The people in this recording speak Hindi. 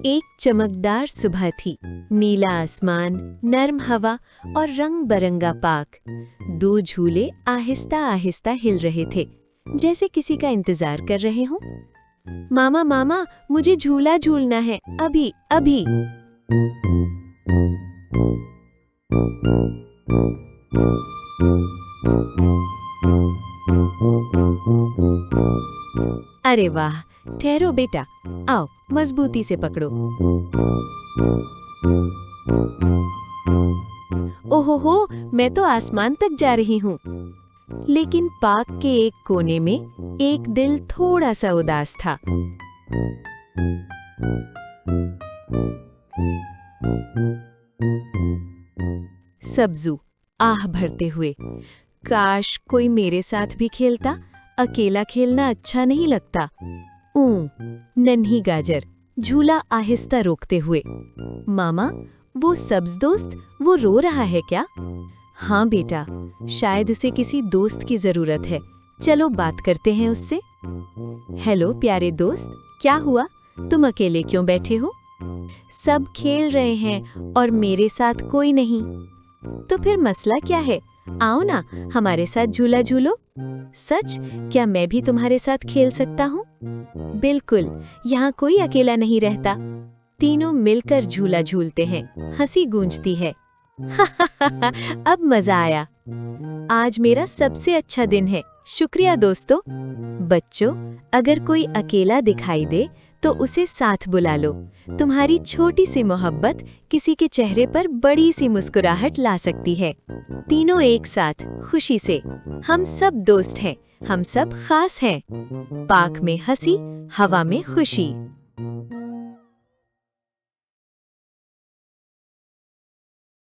एक चमकदार सुबह थी। नीला आसमान, नर्म हवा और रंग बरंगा पार्क। दो झूले आहिस्ता आहिस्ता हिल रहे थे, जैसे किसी का इंतजार कर रहे हों। मामा मामा, मुझे झूला झूलना है, अभी अभी। अरे वाह, ठहरो बेटा, आओ मजबूती से पकड़ो। ओहो, मैं तो आसमान तक जा रही हूँ। लेकिन पार्क के एक कोने में एक दिल थोड़ा सा उदास था। सब्जू आह भरते हुए, काश कोई मेरे साथ भी खेलता, अकेला खेलना अच्छा नहीं लगता। नन्ही गाजर झूला आहिस्ता रोकते हुए, मामा वो सब्ज दोस्त, वो रो रहा है क्या? हाँ बेटा, शायद उसे किसी दोस्त की जरूरत है, चलो बात करते हैं उससे। हेलो प्यारे दोस्त, क्या हुआ, तुम अकेले क्यों बैठे हो? सब खेल रहे हैं और मेरे साथ कोई नहीं। तो फिर मसला क्या है? आओ ना, हमारे साथ झूला झूलो। सच? क्या मैं भी तुम्हारे साथ खेल सकता हूँ? बिल्कुल, यहाँ कोई अकेला नहीं रहता। तीनों मिलकर झूला झूलते हैं, हंसी गूंजती है। अब मजा आया। आज मेरा सबसे अच्छा दिन है, शुक्रिया दोस्तों। बच्चों, अगर कोई अकेला दिखाई दे तो उसे साथ बुला लो। तुम्हारी छोटी सी मोहब्बत किसी के चेहरे पर बड़ी सी मुस्कुराहट ला सकती है। तीनों एक साथ खुशी से, हम सब दोस्त हैं, हम सब खास हैं। पार्क में हंसी, हवा में खुशी।